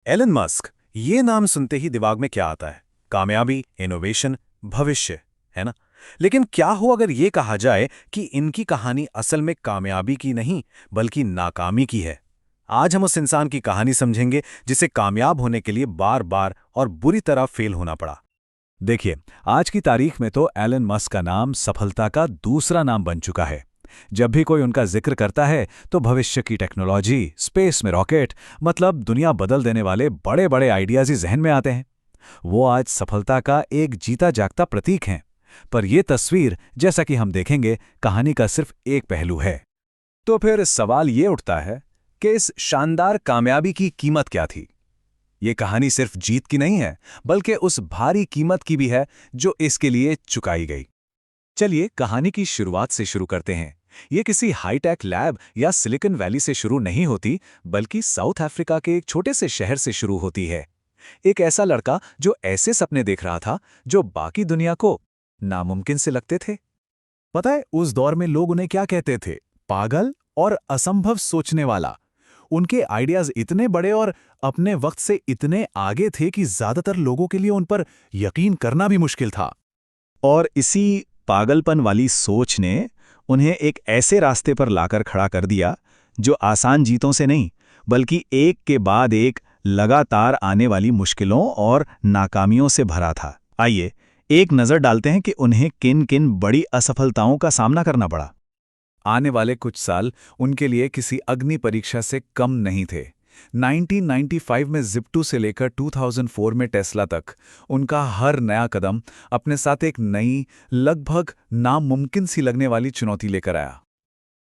Elon Musk, ये नाम सुनते ही दिमाग में क्या आता है? कामयाबी, इनोवेशन, भविष्य, है ना? लेकिन क्या हो अगर ये कहा जाए कि इनकी कहानी असल में कामयाबी की नहीं, बल्कि नाकामी की है? आज हम उस इंसान की कहानी समझेंगे जिसे कामयाब होने के लिए बार बार और बुरी तरह फेल होना पड़ा। देखिए, आज की तारीख में तो एलन मस्क का नाम सफलता का दूसरा नाम बन चुका है। जब भी कोई उनका जिक्र करता है तो भविष्य की टेक्नोलॉजी, स्पेस में रॉकेट, मतलब दुनिया बदल देने वाले बड़े बड़े आइडियाज ही जहन में आते हैं। वो आज सफलता का एक जीता जागता प्रतीक हैं। पर यह तस्वीर, जैसा कि हम देखेंगे, कहानी का सिर्फ एक पहलू है। तो फिर सवाल ये उठता है कि इस शानदार कामयाबी की कीमत क्या थी? ये कहानी सिर्फ जीत की नहीं है, बल्कि उस भारी कीमत की भी है जो इसके लिए चुकाई गई। चलिए कहानी की शुरुआत से शुरू करते हैं। ये किसी हाईटेक लैब या सिलिकॉन वैली से शुरू नहीं होती, बल्कि साउथ अफ्रीका के एक छोटे से शहर से शुरू होती है। एक ऐसा लड़का जो ऐसे सपने देख रहा था जो बाकी दुनिया को नामुमकिन से लगते थे। पता है उस दौर में लोग उन्हें क्या कहते थे? पागल और असंभव सोचने वाला। उनके आइडियाज इतने बड़े और अपने वक्त से इतने आगे थे कि ज्यादातर लोगों के लिए उन पर यकीन करना भी मुश्किल था। और इसी पागलपन वाली सोच ने उन्हें एक ऐसे रास्ते पर लाकर खड़ा कर दिया जो आसान जीतों से नहीं, बल्कि एक के बाद एक लगातार आने वाली मुश्किलों और नाकामियों से भरा था। आइए एक नज़र डालते हैं कि उन्हें किन किन बड़ी असफलताओं का सामना करना पड़ा। आने वाले कुछ साल उनके लिए किसी अग्नि परीक्षा से कम नहीं थे। 1995 में ज़िप्टो से लेकर 2004 में टेस्ला तक उनका हर नया कदम अपने साथ एक नई, लगभग नामुमकिन सी लगने वाली चुनौती लेकर आया।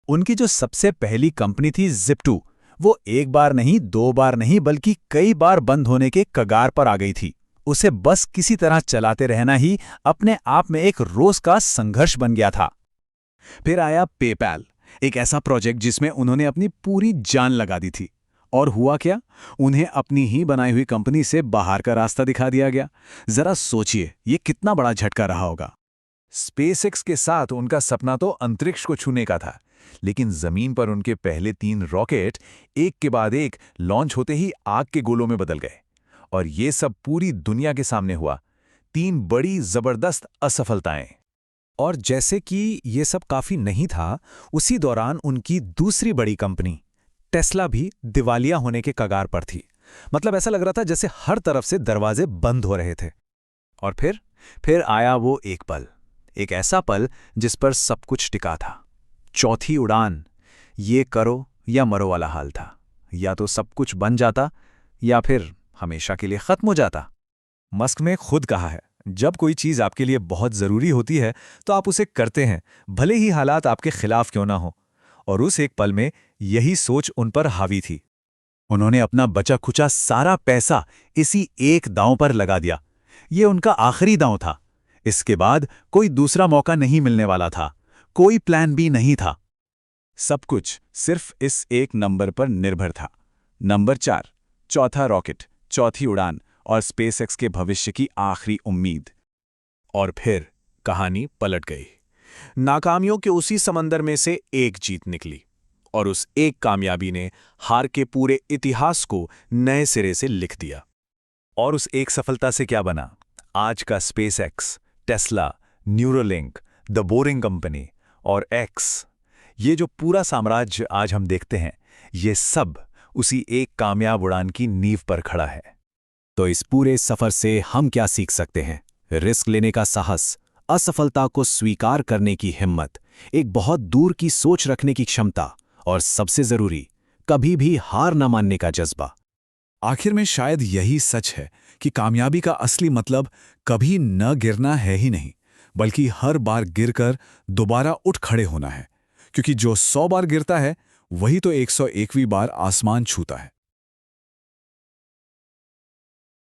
उनकी जो सबसे पहली कंपनी थी ज़िप्टो, वो एक बार नहीं, दो बार नहीं, बल्कि कई बार बंद होने के कगार पर आ गई थी। उसे बस किसी तरह चलाते रहना ही अपने आप में एक रोज का संघर्ष बन गया था। फिर आया पेपैल, एक ऐसा प्रोजेक्ट जिसमें उन्होंने अपनी पूरी जान लगा दी थी। और हुआ क्या? उन्हें अपनी ही बनाई हुई कंपनी से बाहर का रास्ता दिखा दिया गया। जरा सोचिए, ये कितना बड़ा झटका रहा होगा। स्पेसएक्स के साथ उनका सपना तो अंतरिक्ष को छूने का था, लेकिन जमीन पर उनके पहले 3 रॉकेट एक के बाद एक लॉन्च होते ही आग के गोलों में बदल गए। और ये सब पूरी दुनिया के सामने हुआ। 3 बड़ी जबरदस्त असफलताएं। और जैसे कि ये सब काफी नहीं था, उसी दौरान उनकी दूसरी बड़ी कंपनी टेस्ला भी दिवालिया होने के कगार पर थी। मतलब ऐसा लग रहा था जैसे हर तरफ से दरवाजे बंद हो रहे थे। और फिर आया वो एक पल, एक ऐसा पल जिस पर सब कुछ टिका था। चौथी उड़ान, ये करो या मरो वाला हाल था। या तो सब कुछ बन जाता या फिर हमेशा के लिए खत्म हो जाता। मस्क ने खुद कहा है, जब कोई चीज आपके लिए बहुत जरूरी होती है तो आप उसे करते हैं, भले ही हालात आपके खिलाफ क्यों ना हो। और उस एक पल में यही सोच उन पर हावी थी। उन्होंने अपना बचा खुचा सारा पैसा इसी एक दांव पर लगा दिया। ये उनका आखिरी दांव था। इसके बाद कोई दूसरा मौका नहीं मिलने वाला था। कोई प्लान बी नहीं था। सब कुछ सिर्फ इस एक नंबर पर निर्भर था। नंबर 4, चौथा रॉकेट, चौथी उड़ान और स्पेसएक्स के भविष्य की आखिरी उम्मीद। और फिर कहानी पलट गई। नाकामियों के उसी समंदर में से एक जीत निकली, और उस एक कामयाबी ने हार के पूरे इतिहास को नए सिरे से लिख दिया। और उस एक सफलता से क्या बना? आज का SpaceX, Tesla, Neuralink, the boring company और एक्स। ये जो पूरा साम्राज्य आज हम देखते हैं, ये सब उसी एक कामयाब उड़ान की नींव पर खड़ा है। तो इस पूरे सफर से हम क्या सीख सकते हैं? रिस्क लेने का साहस, असफलता को स्वीकार करने की हिम्मत, एक बहुत दूर की सोच रखने की क्षमता, और सबसे जरूरी, कभी भी हार न मानने का जज्बा। आखिर में शायद यही सच है कि कामयाबी का असली मतलब कभी न गिरना है ही नहीं, बल्कि हर बार गिरकर दोबारा उठ खड़े होना है। क्योंकि जो 100 बार गिरता है, वही तो 101वीं बार आसमान छूता है।